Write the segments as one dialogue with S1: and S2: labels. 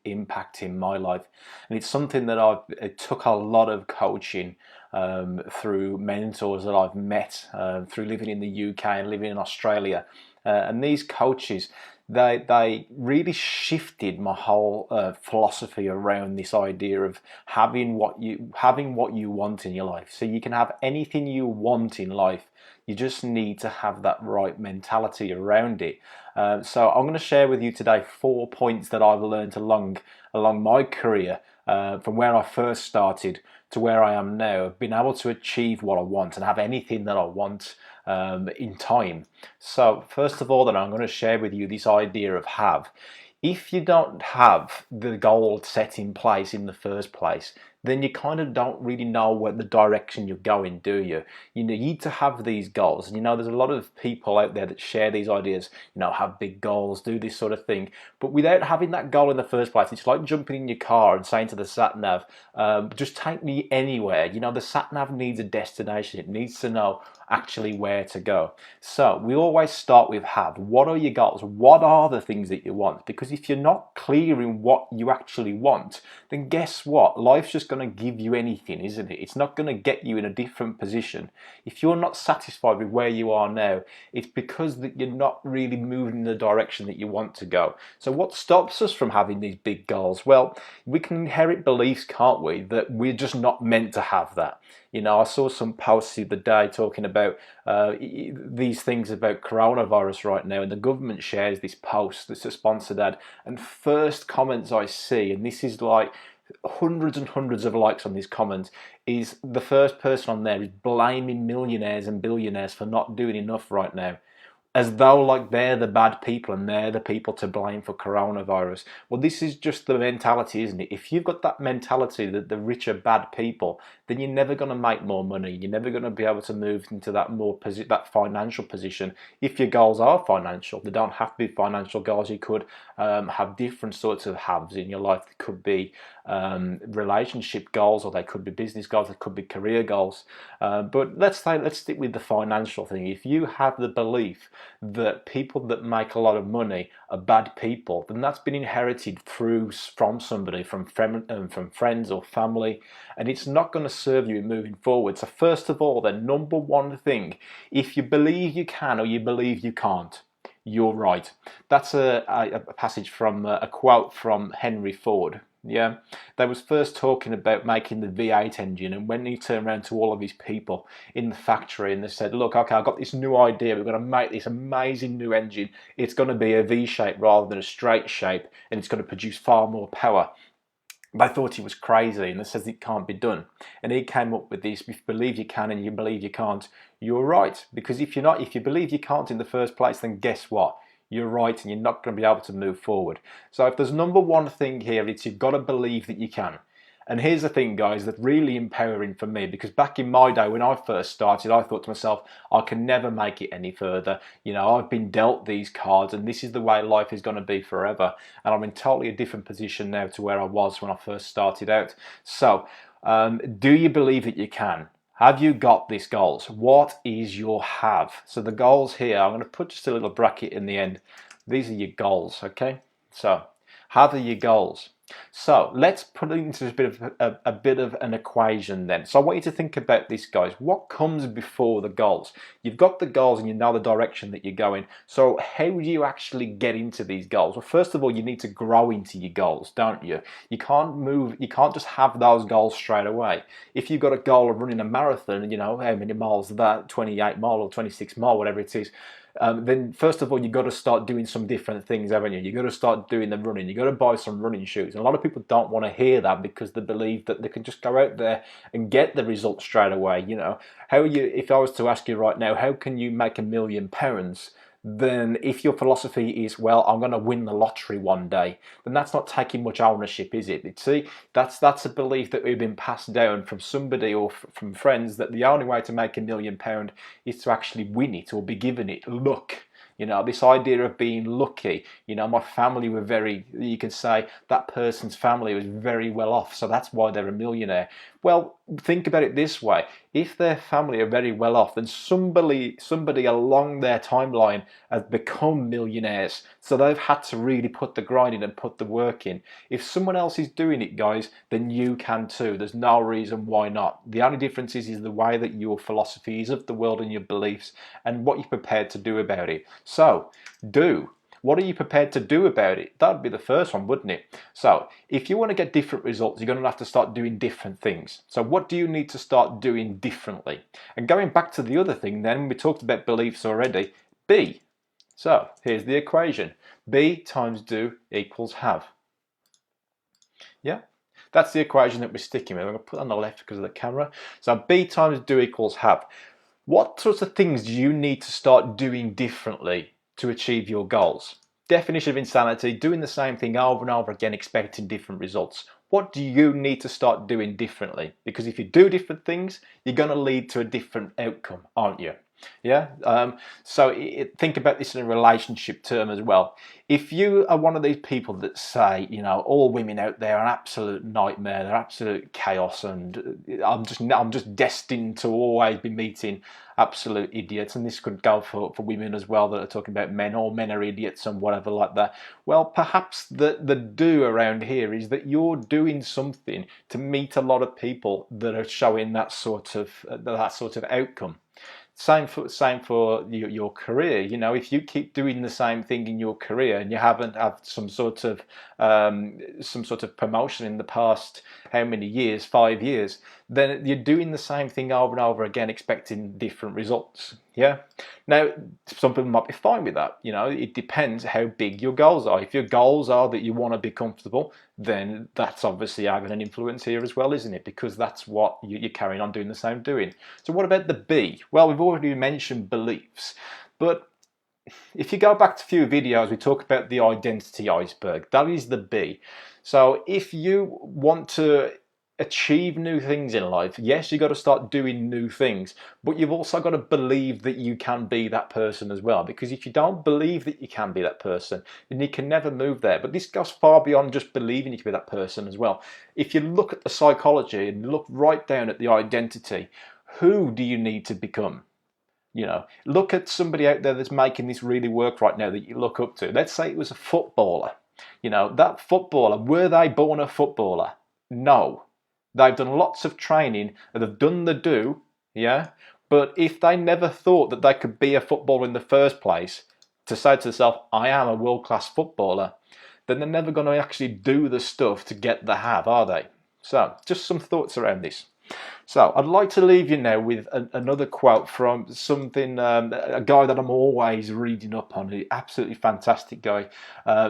S1: impact in my life. And it's something that it took a lot of coaching through mentors that I've met through living in the UK and living in Australia. And these coaches, they really shifted my whole philosophy around this idea of having what you want in your life. So you can have anything you want in life. You just need to have that right mentality around it. So I'm going to share with you today 4 points that I've learned along my career, from where I first started to where I am now. I've been able to achieve what I want and have anything that I want in time. So first of all, then I'm going to share with you this idea of have. If you don't have the goal set in place in the first place, then you kind of don't really know what the direction you're going, do you? You need to have these goals. And there's a lot of people out there that share these ideas, have big goals, do this sort of thing. But without having that goal in the first place, it's like jumping in your car and saying to the sat nav, just take me anywhere. The sat nav needs a destination. It needs to know actually where to go. So we always start with have. What are your goals? What are the things that you want? Because if you're not clear in what you actually want, then guess what? Life's just going to give you anything, isn't it? It's not going to get you in a different position. If you're not satisfied with where you are now, it's because that you're not really moving in the direction that you want to go. So what stops us from having these big goals? Well, we can inherit beliefs, can't we, that we're just not meant to have that. I saw some posts the other day talking about these things about coronavirus right now, and the government shares this post that's a sponsored ad, and first comments I see, and this is like hundreds and hundreds of likes on these comments, is the first person on there is blaming millionaires and billionaires for not doing enough right now, as though like they're the bad people and they're the people to blame for coronavirus. Well, this is just the mentality, isn't it? If you've got that mentality that the rich are bad people, then you're never going to make more money. You're never going to be able to move into that financial position. If your goals are financial, they don't have to be financial goals. You could have different sorts of haves in your life. They could be relationship goals, or they could be business goals, they could be career goals. But let's stick with the financial thing. If you have the belief that people that make a lot of money are bad people, then that's been inherited from somebody, from friends or family, and it's not going to serve you in moving forward. So first of all, the number one thing, if you believe you can or you believe you can't, you're right. That's a passage from a quote from Henry Ford. Yeah, they was first talking about making the V8 engine, and when he turned around to all of his people in the factory and they said, look, okay, I've got this new idea, we're going to make this amazing new engine, it's going to be a V shape rather than a straight shape, and it's going to produce far more power. They thought he was crazy, and they says it can't be done. And he came up with this: if you believe you can and you believe you can't, you're right. Because if you believe you can't in the first place, then guess what? You're right, and you're not going to be able to move forward. So if there's number one thing here, it's you've got to believe that you can. And here's the thing, guys, that's really empowering for me, because back in my day when I first started, I thought to myself, I can never make it any further. I've been dealt these cards, and this is the way life is going to be forever. And I'm in totally a different position now to where I was when I first started out. So, do you believe that you can? Have you got these goals? What is your have? So the goals here, I'm going to put just a little bracket in the end. These are your goals, okay? So, have are your goals. So let's put it into a bit of an equation then. So I want you to think about this, guys. What comes before the goals? You've got the goals and you know the direction that you're going. So how do you actually get into these goals? Well, first of all, you need to grow into your goals, don't you? You can't just have those goals straight away. If you've got a goal of running a marathon, how many miles is that? 28 mile or 26 mile, whatever it is. Then first of all, you've got to start doing some different things, haven't you? You've got to start doing the running. You've got to buy some running shoes. And a lot of people don't want to hear that because they believe that they can just go out there and get the results straight away. If I was to ask you right now, how can you make £1,000,000? Then if your philosophy is, well, I'm going to win the lottery one day, then that's not taking much ownership, is it? See, that's a belief that we've been passed down from somebody or from friends, that the only way to make £1,000,000 is to actually win it or be given it. Luck. This idea of being lucky. My family were you could say that person's family was very well off, so that's why they're a millionaire. Well, think about it this way. If their family are very well off, then somebody along their timeline has become millionaires. So they've had to really put the grind in and put the work in. If someone else is doing it, guys, then you can too. There's no reason why not. The only difference is the way that your philosophy is of the world and your beliefs and what you're prepared to do about it. So, do. What are you prepared to do about it? That would be the first one, wouldn't it? So if you want to get different results, you're going to have to start doing different things. So what do you need to start doing differently? And going back to the other thing then, we talked about beliefs already, be. So here's the equation. Be times do equals have. Yeah, that's the equation that we're sticking with. I'm going to put it on the left because of the camera. So be times do equals have. What sorts of things do you need to start doing differently to achieve your goals? Definition of insanity, doing the same thing over and over again, expecting different results. What do you need to start doing differently? Because if you do different things, you're going to lead to a different outcome, aren't you? Yeah. So think about this in a relationship term as well. If you are one of these people that say, you know, all women out there are an absolute nightmare, they're absolute chaos, and I'm just destined to always be meeting absolute idiots, and this could go for women as well that are talking about men, all men are idiots and whatever like that. Well, perhaps the do around here is that you're doing something to meet a lot of people that are showing that sort of outcome. Same for your career. You know, if you keep doing the same thing in your career and you haven't had some sort of promotion in the past, how many years, 5 years, then you're doing the same thing over and over again, expecting different results. Yeah. Now, some people might be fine with that. You know, it depends how big your goals are. If your goals are that you want to be comfortable, then that's obviously having an influence here as well, isn't it? Because that's what you're carrying on doing the same doing. So what about the B? Well, we've already mentioned beliefs, but if you go back to a few videos, we talk about the identity iceberg. That is the B. So if you want to achieve new things in life, yes, you've got to start doing new things, but you've also got to believe that you can be that person as well. Because if you don't believe that you can be that person, then you can never move there. But this goes far beyond just believing you can be that person as well. If you look at the psychology and look right down at the identity, who do you need to become? You know, look at somebody out there that's making this really work right now that you look up to. Let's say it was a footballer. You know, that footballer, were they born a footballer? No. They've done lots of training and they've done the do, yeah? But if they never thought that they could be a footballer in the first place, to say to themselves, I am a world-class footballer, then they're never going to actually do the stuff to get the have, are they? So, just some thoughts around this. So I'd like to leave you now with another quote from something, a guy that I'm always reading up on, an absolutely fantastic guy.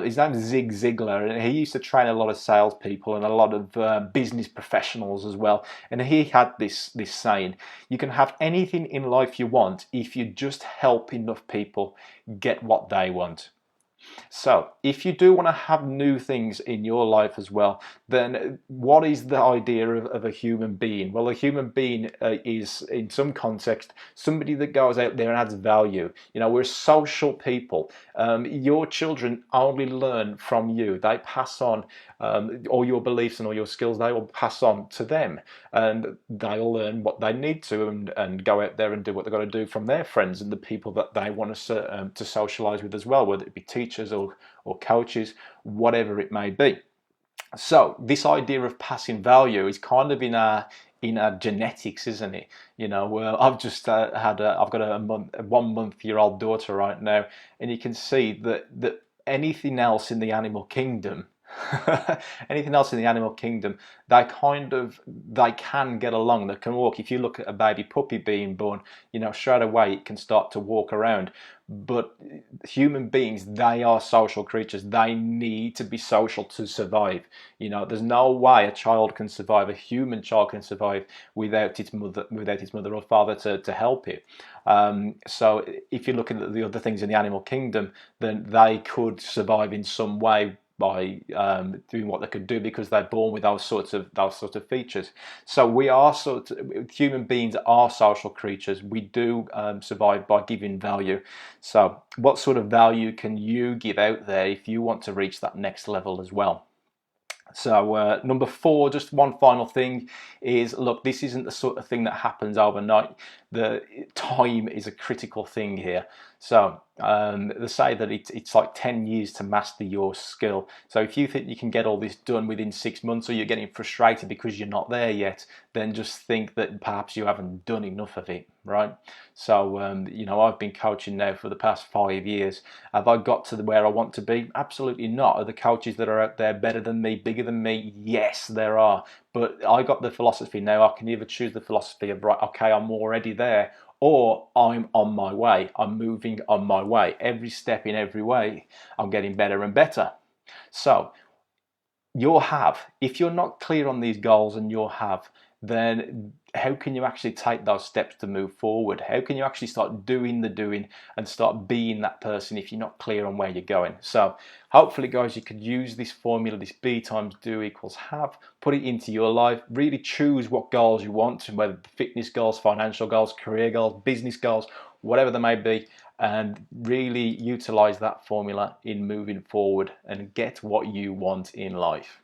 S1: His name's Zig Ziglar, and he used to train a lot of salespeople and a lot of business professionals as well. And he had this saying, you can have anything in life you want if you just help enough people get what they want. So if you do want to have new things in your life as well, then what is the idea of a human being? Well, a human being is, in some context, somebody that goes out there and adds value. You know, we're social people. Your children only learn from you. They pass on all your beliefs and all your skills. They will pass on to them, and they'll learn what they need to and go out there and do what they've got to do from their friends and the people that they want to socialize with as well, whether it be teachers or coaches, whatever it may be. So this idea of passing value is kind of in our genetics, isn't it? You know, well, I've just I've got a 1 month-year-old daughter right now, and you can see that anything else in the animal kingdom, anything else in the animal kingdom, they can get along, they can walk. If you look at a baby puppy being born, you know, straight away it can start to walk around. But human beings, they are social creatures. They need to be social to survive. You know, there's no way a child can survive, a human child can survive without its mother or father to help it. So if you're looking at the other things in the animal kingdom, then they could survive in some way by doing what they could do because they're born with those sorts of features. So we are human beings are social creatures. We do survive by giving value. So what sort of value can you give out there if you want to reach that next level as well? So number 4, just one final thing is, look, this isn't the sort of thing that happens overnight. The time is a critical thing here. So they say that it's like 10 years to master your skill. So if you think you can get all this done within 6 months, or you're getting frustrated because you're not there yet, then just think that perhaps you haven't done enough of it, right? So I've been coaching now for the past 5 years. Have I got to where I want to be? Absolutely not. Are the coaches that are out there better than me, bigger than me? Yes, there are. But I got the philosophy now. I can either choose the philosophy of, right, okay, I'm already there, or I'm on my way. I'm moving on my way. Every step in every way, I'm getting better and better. So if you're not clear on these goals and then how can you actually take those steps to move forward? How can you actually start doing the doing and start being that person if you're not clear on where you're going? So hopefully, guys, you could use this formula, this B times do equals have, put it into your life, really choose what goals you want, whether fitness goals, financial goals, career goals, business goals, whatever they may be, and really utilize that formula in moving forward and get what you want in life.